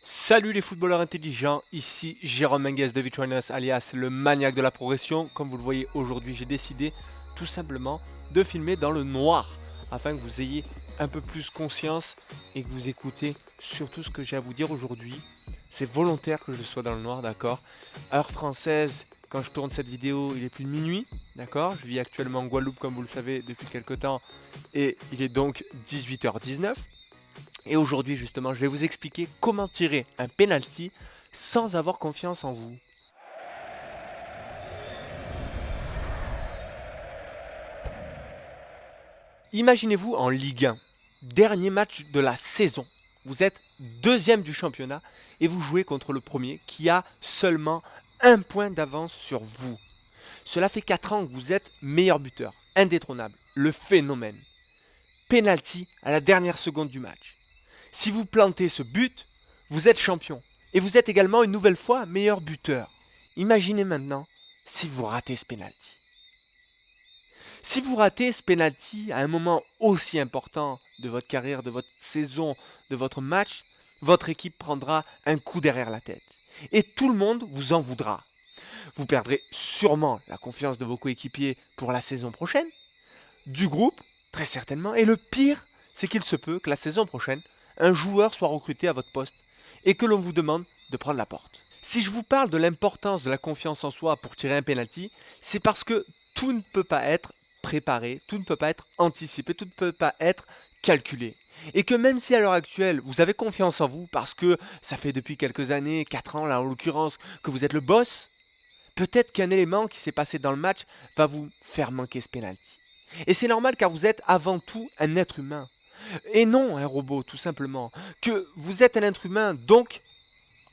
Salut les footballeurs intelligents, ici Jérôme Menguez de Vitruvinos alias le maniaque de la progression. Comme vous le voyez aujourd'hui, j'ai décidé tout simplement de filmer dans le noir afin que vous ayez un peu plus conscience et que vous écoutez surtout ce que j'ai à vous dire aujourd'hui. C'est volontaire que je sois dans le noir, d'accord? Heure française, quand je tourne cette vidéo, il est plus de minuit, d'accord? Je vis actuellement en Guadeloupe comme vous le savez depuis quelques temps et il est donc 18h19. Et aujourd'hui justement, je vais vous expliquer comment tirer un penalty sans avoir confiance en vous. Imaginez-vous en Ligue 1, dernier match de la saison. Vous êtes deuxième du championnat et vous jouez contre le premier qui a seulement un point d'avance sur vous. Cela fait 4 ans que vous êtes meilleur buteur, indétrônable, le phénomène. Penalty à la dernière seconde du match. Si vous plantez ce but, vous êtes champion. Et vous êtes également une nouvelle fois meilleur buteur. Imaginez maintenant si vous ratez ce penalty. Si vous ratez ce penalty à un moment aussi important de votre carrière, de votre saison, de votre match, votre équipe prendra un coup derrière la tête. Et tout le monde vous en voudra. Vous perdrez sûrement la confiance de vos coéquipiers pour la saison prochaine, du groupe, très certainement. Et le pire, c'est qu'il se peut que la saison prochaine, un joueur soit recruté à votre poste et que l'on vous demande de prendre la porte. Si je vous parle de l'importance de la confiance en soi pour tirer un penalty, c'est parce que tout ne peut pas être préparé, tout ne peut pas être anticipé, tout ne peut pas être calculé. Et que même si à l'heure actuelle, vous avez confiance en vous parce que ça fait depuis quelques années, 4 ans là en l'occurrence, que vous êtes le boss, peut-être qu'un élément qui s'est passé dans le match va vous faire manquer ce penalty. Et c'est normal car vous êtes avant tout un être humain. Et non un robot, tout simplement. Que vous êtes un être humain, donc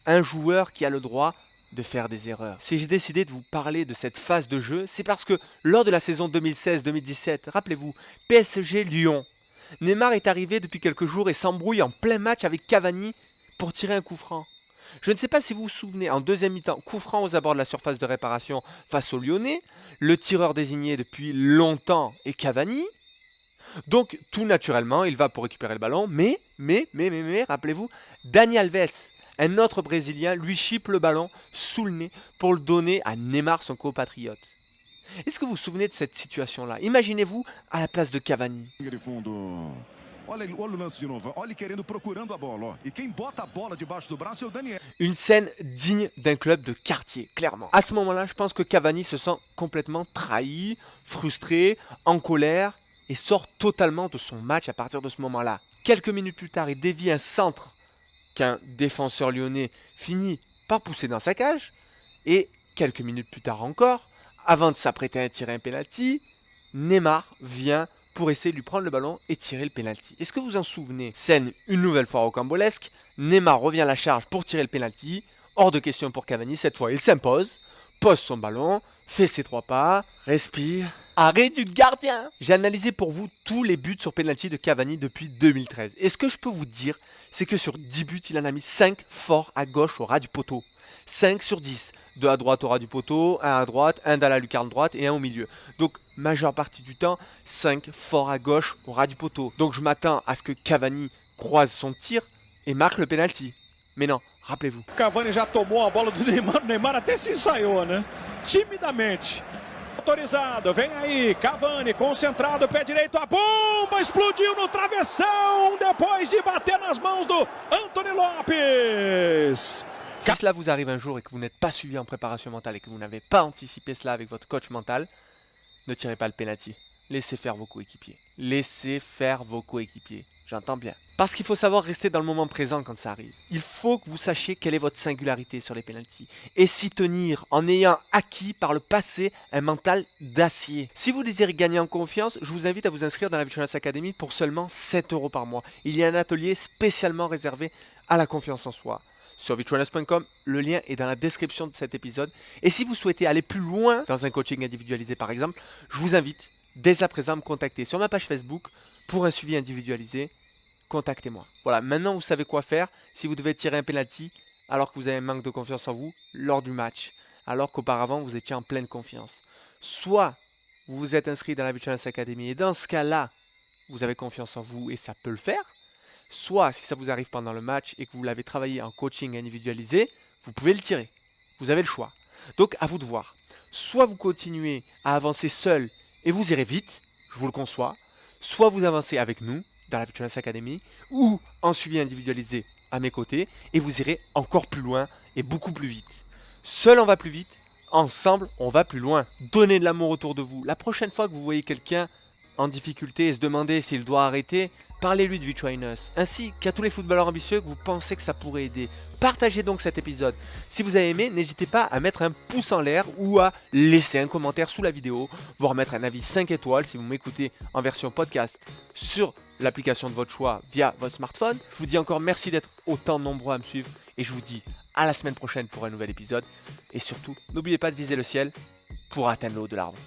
un joueur qui a le droit de faire des erreurs. Si j'ai décidé de vous parler de cette phase de jeu, c'est parce que lors de la saison 2016-2017, rappelez-vous, PSG-Lyon, Neymar est arrivé depuis quelques jours et s'embrouille en plein match avec Cavani pour tirer un coup franc. Je ne sais pas si vous vous souvenez, en deuxième mi-temps, coup franc aux abords de la surface de réparation face aux Lyonnais, le tireur désigné depuis longtemps est Cavani. Donc tout naturellement, il va pour récupérer le ballon, mais rappelez-vous, Dani Alves, un autre Brésilien, lui chipe le ballon sous le nez pour le donner à Neymar, son compatriote. Est-ce que vous vous souvenez de cette situation-là? Imaginez-vous à la place de Cavani. Olha o lance de novo. Olha ele querendo, procurando a bola. Ó. E quem bota a bola debaixo do braço é o Daniel. Une scène digne d'un club de quartier, clairement. À ce moment-là, je pense que Cavani se sent complètement trahi, frustré, en colère et sort totalement de son match à partir de ce moment-là. Quelques minutes plus tard, il dévie un centre qu'un défenseur lyonnais finit par pousser dans sa cage. Et quelques minutes plus tard encore, avant de s'apprêter à tirer un penalty, Neymar vient pour essayer de lui prendre le ballon et tirer le penalty. Est-ce que vous en souvenez? Scène une nouvelle fois rocambolesque. Neymar revient à la charge pour tirer le penalty. Hors de question pour Cavani, cette fois il s'impose, pose son ballon, fait ses 3 pas, respire. Arrêt du gardien! J'ai analysé pour vous tous les buts sur penalty de Cavani depuis 2013. Et ce que je peux vous dire, c'est que sur 10 buts, il en a mis 5 forts à gauche au ras du poteau. 5 sur 10. 2 à droite au ras du poteau, 1 à droite, 1 dans la lucarne droite et 1 au milieu. Donc, majeure partie du temps, 5 forts à gauche au ras du poteau. Donc, je m'attends à ce que Cavani croise son tir et marque le penalty. Mais non, rappelez-vous. Cavani já tomou a bola do Neymar, o Neymar até se ensaiou, né? Timidamente. Autorizado, vem aí, Cavani, concentrado, pé direito, a bomba explodiu no travessão, depois de bater nas mãos do Anthony Lopes. Si cela vous arrive un jour et que vous n'êtes pas suivi en préparation mentale et que vous n'avez pas anticipé cela avec votre coach mental, ne tirez pas le penalty. Laissez faire vos coéquipiers. Laissez faire vos coéquipiers. J'entends bien. Parce qu'il faut savoir rester dans le moment présent quand ça arrive. Il faut que vous sachiez quelle est votre singularité sur les penalties et s'y tenir en ayant acquis par le passé un mental d'acier. Si vous désirez gagner en confiance, je vous invite à vous inscrire dans la Vitruvinos Academy pour seulement 7 € par mois. Il y a un atelier spécialement réservé à la confiance en soi. Sur vitruvinos.com, le lien est dans la description de cet épisode. Et si vous souhaitez aller plus loin dans un coaching individualisé par exemple, je vous invite dès à présent à me contacter sur ma page Facebook pour un suivi individualisé. Contactez-moi. Voilà, maintenant vous savez quoi faire si vous devez tirer un penalty alors que vous avez un manque de confiance en vous lors du match, alors qu'auparavant vous étiez en pleine confiance. Soit vous vous êtes inscrit dans la Vitruvinos Academy et dans ce cas-là, vous avez confiance en vous et ça peut le faire. Soit, si ça vous arrive pendant le match et que vous l'avez travaillé en coaching individualisé, vous pouvez le tirer. Vous avez le choix. Donc, à vous de voir. Soit vous continuez à avancer seul et vous irez vite, je vous le conçois. Soit vous avancez avec nous, dans la Fitness Academy, ou en suivi individualisé à mes côtés, et vous irez encore plus loin et beaucoup plus vite. Seul, on va plus vite. Ensemble, on va plus loin. Donnez de l'amour autour de vous. La prochaine fois que vous voyez quelqu'un en difficulté et se demander s'il doit arrêter, parlez-lui de Vitrinus, ainsi qu'à tous les footballeurs ambitieux que vous pensez que ça pourrait aider. Partagez donc cet épisode. Si vous avez aimé, n'hésitez pas à mettre un pouce en l'air ou à laisser un commentaire sous la vidéo, voire mettre un avis 5 étoiles si vous m'écoutez en version podcast sur l'application de votre choix via votre smartphone. Je vous dis encore merci d'être autant nombreux à me suivre et je vous dis à la semaine prochaine pour un nouvel épisode. Et surtout, n'oubliez pas de viser le ciel pour atteindre le haut de l'arbre.